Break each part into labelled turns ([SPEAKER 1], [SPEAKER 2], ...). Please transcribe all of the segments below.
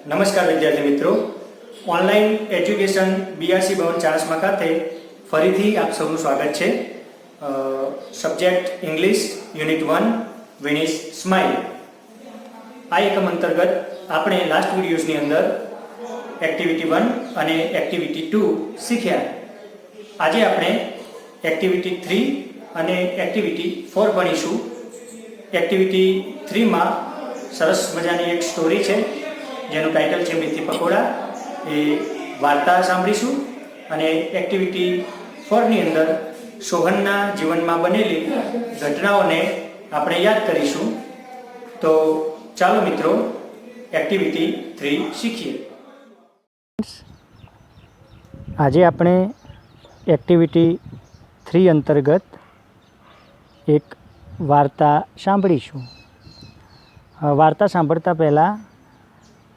[SPEAKER 1] નમસ્કાર વિદ્યાર્થી મિત્રો, ઓનલાઈન એજ્યુકેશન BRC ભવન ચાણસ્મા ખાતે ફરીથી આપ સૌનું સ્વાગત છે. સબ્જેક્ટ ઇંગ્લિશ યુનિટ 1 વિનિશ સ્માઇલ. આ એકમ અંતર્ગત આપણે લાસ્ટ વિડીયોઝની અંદર એક્ટિવિટી 1 અને એક્ટિવિટી 2 શીખ્યા. આજે આપણે એક્ટિવિટી 3 અને એક્ટિવિટી 4 ભણીશું. એક્ટિવિટી 3માં સરસ મજાની એક સ્ટોરી છે જેનું ટાઇટલ છે મેથી પકોડા. એ વાર્તા સાંભળીશું. અને એક્ટિવિટી 4ની અંદર સોહનના જીવનમાં બનેલી ઘટનાઓને આપણે યાદ કરીશું. તો ચાલો મિત્રો એક્ટિવિટી 3 શીખીએ.
[SPEAKER 2] આજે આપણે એક્ટિવિટી 3 અંતર્ગત એક વાર્તા સાંભળીશું. વાર્તા સાંભળતા પહેલાં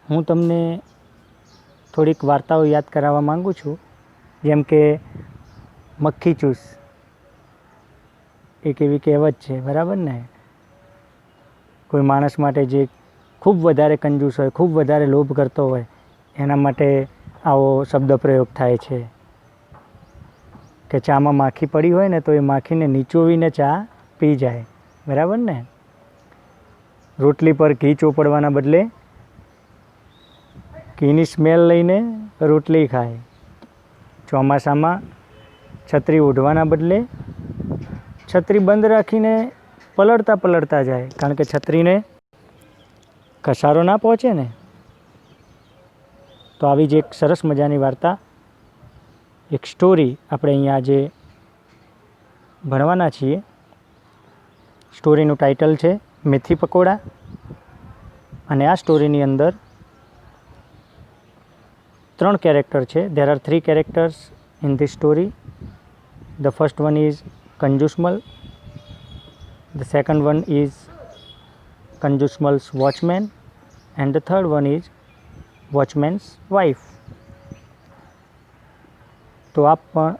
[SPEAKER 2] હું તમને થોડીક વાર્તાઓ યાદ કરાવવા માગું છું. જેમ કે મક્ખી ચૂસ એક એવી કહેવત છે, બરાબર ને? કોઈ માણસ માટે જે ખૂબ વધારે કંજૂસ હોય, ખૂબ વધારે લોભ કરતો હોય, એના માટે આવો શબ્દ પ્રયોગ થાય છે કે ચામાં માખી પડી હોય ને તો એ માખીને નીચોવીને ચા પી જાય, બરાબર ને? રોટલી પર ઘી ચોપડવાના બદલે ઘીની સ્મેલ લઈને રોટલી ખાય. ચોમાસામાં છત્રી ઓઢવાના બદલે છત્રી બંધ રાખીને પલળતા જાય, કારણ કે છત્રીને ઘસારો ના પહોંચે ને. તો આવી જ એક સરસ મજાની વાર્તા, એક સ્ટોરી આપણે અહીંયા આજે ભણવાના છીએ. સ્ટોરીનું ટાઇટલ છે મેથી પકોડા. અને આ સ્ટોરીની અંદર 3 કેરેક્ટર છે. There are 3 characters in this story. The first one is Kanjusmal. The second one is Kanjusmal's watchman. And the third one is watchman's wife. તો આપ પણ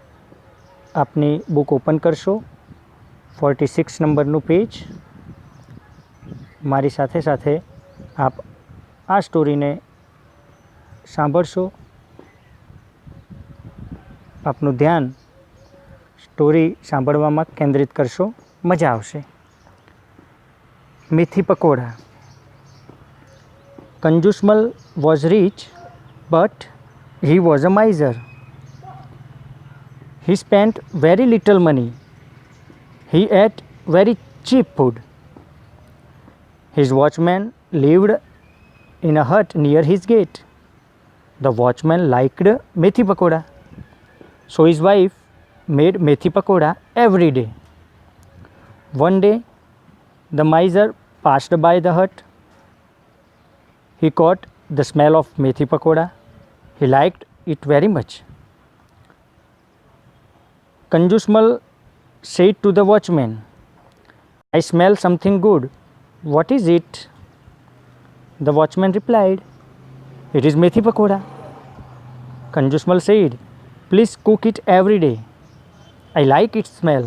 [SPEAKER 2] આપની બુક ઓપન કરશો, 46 નંબરનું પેજ. મારી સાથે સાથે આપ આ સ્ટોરીને સાંભળશો. આપનું ધ્યાન સ્ટોરી સાંભળવામાં કેન્દ્રિત કરશો, મજા આવશે. Methi pakoda. Kanjusmal was rich but he was a miser. He spent very little money. He ate very cheap food. His watchman lived in a hut near his gate. The watchman liked methi pakoda, so his wife made methi pakoda every day. One day, the miser passed by the hut. He caught the smell of methi pakoda. He liked it very much. Kanjusmal said to the watchman, "I smell something good. What is it?" The watchman replied, "It is methi pakoda." Kanjusmal said, "Please cook it every day. I like its smell."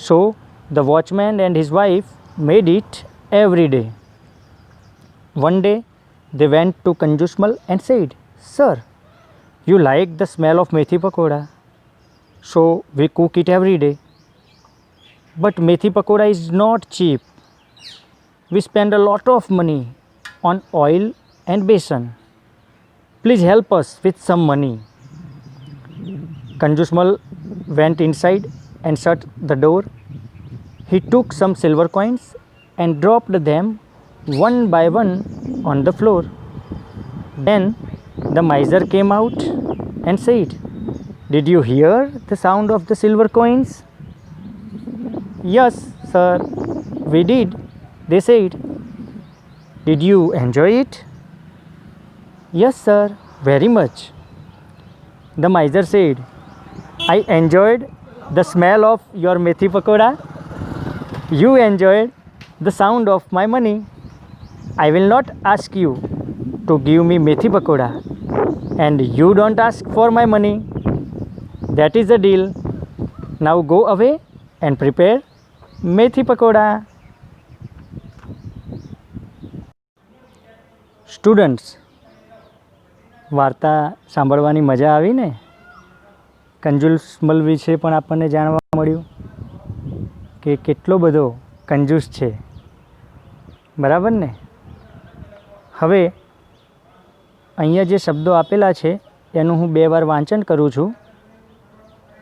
[SPEAKER 2] So the watchman and his wife made it every day. One day they went to Kanjusmal and said, "Sir, you like the smell of methi pakoda, so we cook it every day. But methi pakoda is not cheap. We spend a lot of money on oil and besan. Please help us with some money." Kanjusmal went inside and shut the door. He took some silver coins and dropped them one by one on the floor. Then the miser came out and said, "Did you hear the sound of the silver coins?" "Yes, sir, we did," they said. "Did you enjoy it?" "Yes, sir, very much." The miser said, "I enjoyed the smell of your methi pakoda. You enjoyed the sound of my money. I will not ask you to give me methi pakoda, and you don't ask for my money. That is the deal. Now go away and prepare methi pakoda." Students, વાર્તા સાંભળવાની મજા આવી ને? કંજુસમલ વિશે પણ આપણને જાણવા મળ્યું કે કેટલો બધો કંજૂસ છે, બરાબર ને? હવે અહીંયા જે શબ્દો આપેલા છે એનું હું 2 વાર વાંચન કરું છું,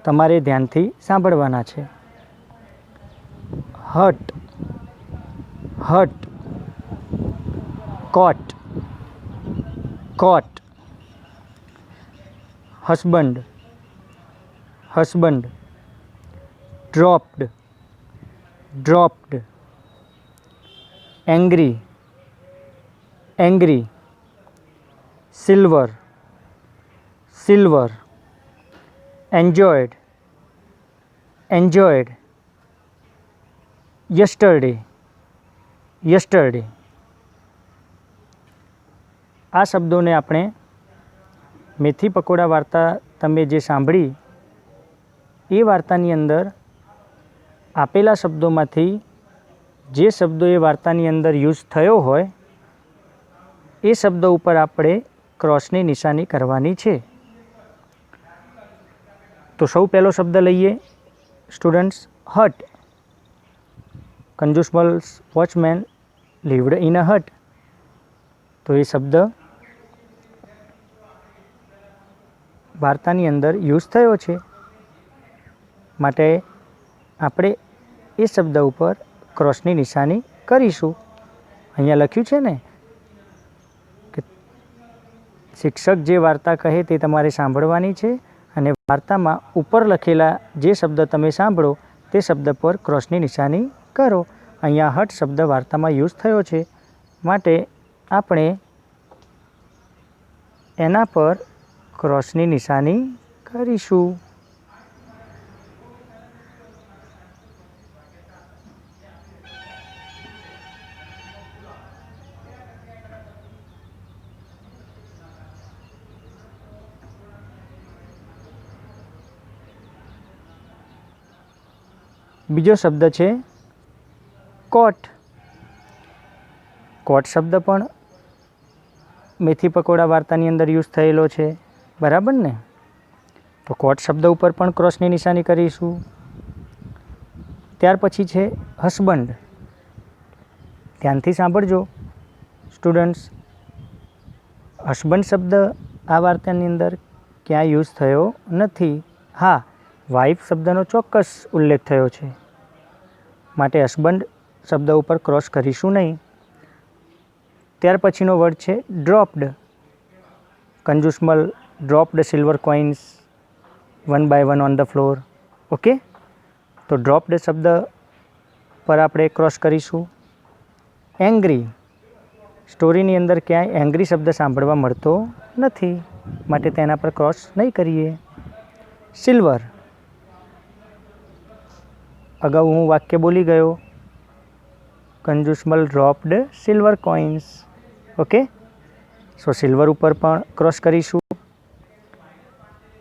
[SPEAKER 2] તમારે ધ્યાનથી સાંભળવાના છે. હટ, હટ, કોટ, કોટ, husband, husband, dropped, dropped, angry, angry, silver, silver, enjoyed, enjoyed, yesterday, yesterday. આ શબ્દોને આપણે મેથી પકોડા વાર્તા તમે જે સાંભળી એ વાર્તાની અંદર આપેલા શબ્દોમાંથી જે શબ્દો એ વાર્તાની અંદર યુઝ થયો હોય એ શબ્દો ઉપર આપણે ક્રોસની નિશાની કરવાની છે. તો સૌ પહેલો શબ્દ લઈએ students, hut. Kanjusmal's watchman lived in a hut. તો એ શબ્દ વાર્તાની અંદર યુઝ થયો છે, માટે આપણે એ શબ્દ ઉપર ક્રોસની નિશાની કરીશું. અહીંયા લખ્યું છે ને કે શિક્ષક જે વાર્તા કહે તે તમારે સાંભળવાની છે અને વાર્તામાં ઉપર લખેલા જે શબ્દ તમે સાંભળો તે શબ્દ પર ક્રોસની નિશાની કરો. અહીંયા હટ શબ્દ વાર્તામાં યુઝ થયો છે, માટે આપણે એના પર ક્રોસની નિશાની કરીશું. બીજો શબ્દ છે કોટ. કોટ શબ્દ પણ મેથી પકોડા વાર્તાની અંદર યુઝ થયેલો છે, બરાબર ને? તો કોટ શબ્દ ઉપર પણ ક્રોસની નિશાની કરીશું. ત્યાર પછી છે હસબન્ડ. ધ્યાનથી સાંભળજો સ્ટુડન્ટ્સ. હસબન્ડ શબ્દ આ વાર્તાની અંદર ક્યાં યુઝ થયો નથી. હા, વાઇફ શબ્દનો ચોક્કસ ઉલ્લેખ થયો છે, માટે હસબન્ડ શબ્દ ઉપર ક્રોસ કરીશું નહીં. ત્યાર પછીનો વર્ડ છે dropped. Kanjusmal dropped silver coins 1 by 1 on the floor. Okay, તો ડ્રોપ્ડ શબ્દ પર આપણે ક્રોસ કરીશું. એંગ્રી. સ્ટોરીની અંદર ક્યાંય એંગ્રી શબ્દ સાંભળવા મળતો નથી, માટે તેના પર ક્રોસ નહીં કરીએ. સિલ્વર. અગાઉ હું વાક્ય બોલી ગયો, Kanjusmal dropped silver coins. Okay, so silver ઉપર પણ ક્રોસ કરીશું.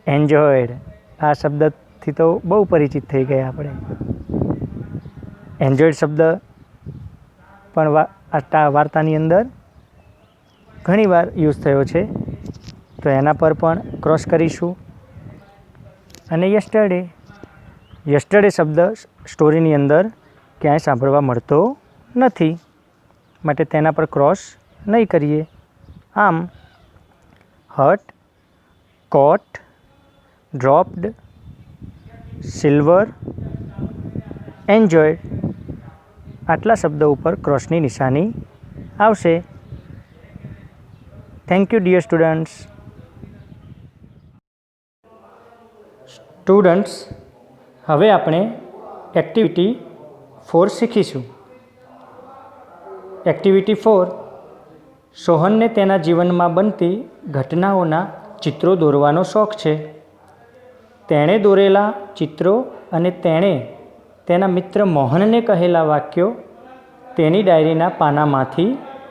[SPEAKER 2] એન્જોયડ. આ શબ્દથી તો બહુ પરિચિત થઈ ગયા આપણે. એન્જોયડ શબ્દ પણ વાર્તાની અંદર ઘણીવાર યુઝ થયો છે, તો એના પર પણ ક્રોસ કરીશું. અને યસ્ટરડે. યસ્ટરડે શબ્દ સ્ટોરીની અંદર ક્યાંય સાંભળવા મળતો નથી, માટે તેના પર ક્રોસ નહીં કરીએ. આમ hut, coat, dropped, silver, enjoyed આટલા શબ્દો ઉપર ક્રોસની નિશાની આવશે. Thank you dear students. Students, હવે આપણે એક્ટિવિટી 4 શીખીશું. એક્ટિવિટી 4, સોહનને તેના જીવનમાં બનતી ઘટનાઓના ચિત્રો દોરવાનો શોખ છે. તેણે દોરેલા ચિત્રો અને તેણે તેના મિત્ર મોહનને કહેલા વાક્યો તેની ડાયરીના પાનામાંથી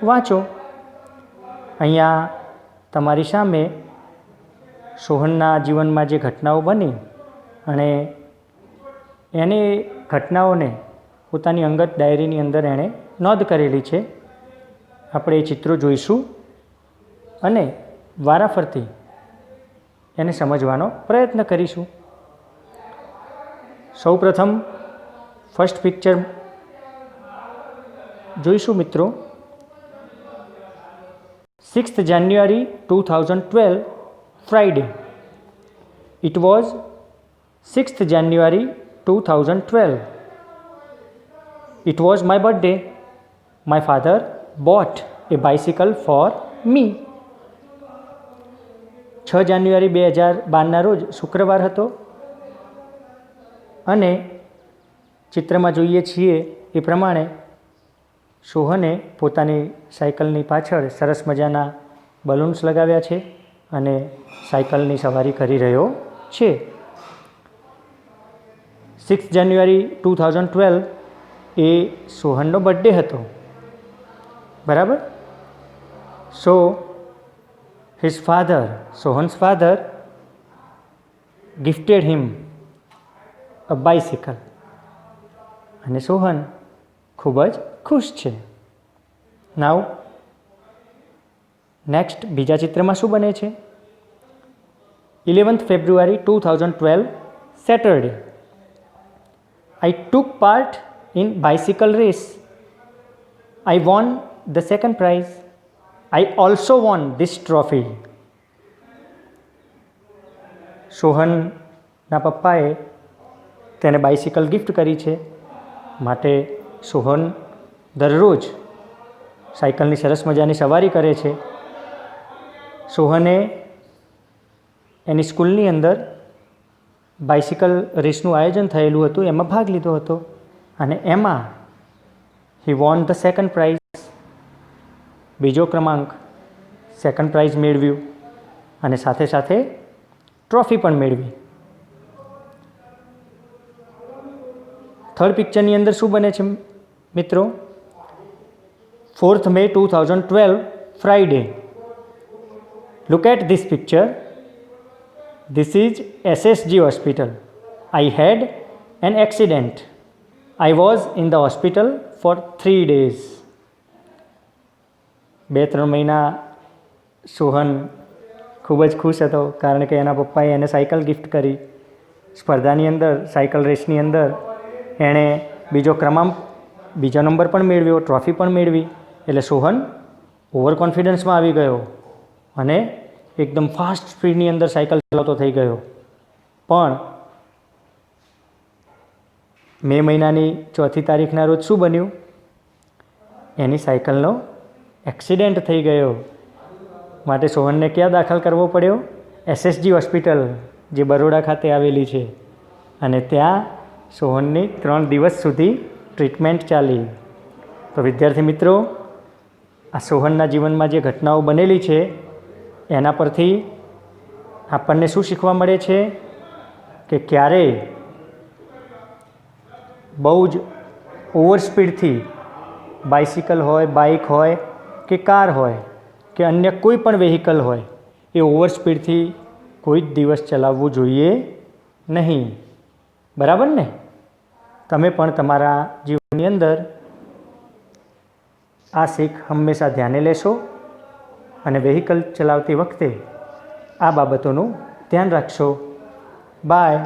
[SPEAKER 2] વાંચો. અહીંયા તમારી સામે સોહનના જીવનમાં જે ઘટનાઓ બની અને એને ઘટનાઓને પોતાની અંગત ડાયરીની અંદર એણે નોંધ કરેલી છે. આપણે એ ચિત્રો જોઈશું અને વારાફરતી એને સમજવાનો પ્રયત્ન કરીશું. સૌપ્રથમ ફર્સ્ટ પિક્ચર જોઈશું મિત્રો. 6th January 2012 Friday. It was 6th January 2012. It was my birthday. My father bought a bicycle for me. 6 જાન્યુઆરી 2012ના રોજ શુક્રવાર હતો અને ચિત્રમાં જોઈએ છીએ એ પ્રમાણે સોહને પોતાની સાયકલની પાછળ સરસ મજાના બલૂન્સ લગાવ્યા છે અને સાયકલની સવારી કરી રહ્યો છે. 6 જાન્યુઆરી 2012 એ સોહનનો બર્થડે હતો, બરાબર. સો his father, Sohan's father, gifted him a bicycle. અને સોહન ખૂબ જ ખુશ છે. નાવ નેક્સ્ટ બીજા ચિત્રમાં શું બને છે? 11th February 2012 Saturday. I took part in bicycle race. I won the second prize. I also won this trophy. સોહનના પપ્પાએ તેને બાઇસિકલ ગિફ્ટ કરી છે, માટે સોહન દરરોજ સાયકલની સરસ મજાની સવારી કરે છે. સોહને એની સ્કૂલની અંદર બાઇસિકલ રેસનું આયોજન થયેલું હતું, એમાં ભાગ લીધો હતો અને એમાં હી વોન ધ સેકન્ડ પ્રાઇઝ, બીજો ક્રમાંક, સેકન્ડ પ્રાઇઝ મેળવ્યું અને સાથે સાથે ટ્રોફી પણ મેળવી. થર્ડ પિક્ચરની અંદર શું બને છે મિત્રો? 4th May 2012 Friday. Look at this picture. This is SSG hospital. I had an accident. I was in the hospital for 3 days. 2-3 મહિના સોહન ખૂબ જ ખુશ હતો, કારણ કે એના પપ્પાએ એને સાયકલ ગિફ્ટ કરી. સ્પર્ધાની અંદર, સાયકલ રેસની અંદર એણે બીજો નંબર પણ મેળવ્યો, ટ્રોફી પણ મેળવી. એટલે સોહન ઓવર કોન્ફિડન્સમાં આવી ગયો અને એકદમ ફાસ્ટ સ્પીડની અંદર સાયકલ ચલાવતો થઈ ગયો. પણ મે મહિનાની 4th તારીખના રોજ શું બન્યું? એની સાયકલનો એક્સિડન્ટ થઈ ગયો. માટે સોહનને ક્યાં દાખલ કરવો પડ્યો? એસએસજી હોસ્પિટલ, જે બરોડા ખાતે આવેલી છે. અને ત્યાં સોહનની 3 દિવસ સુધી ટ્રીટમેન્ટ ચાલી. તો વિદ્યાર્થી મિત્રો, આ સોહનના જીવનમાં જે ઘટનાઓ બનેલી છે એના પરથી આપણને શું શીખવા મળે છે કે ક્યારેય બહુ જ ઓવર સ્પીડથી બાઇસિકલ હોય, બાઇક હોય કે કાર હોય કે અન્ય કોઈ પણ વેહિકલ હોય, એ ઓવર સ્પીડથી કોઈ જ દિવસ ચલાવવું જોઈએ નહીં. બરાબર ને? તમે પણ તમારા જીવનની અંદર આ શીખ હંમેશા ધ્યાને લેશો અને વેહિકલ ચલાવતી વખતે આ બાબતોનું ધ્યાન રાખશો. બાય.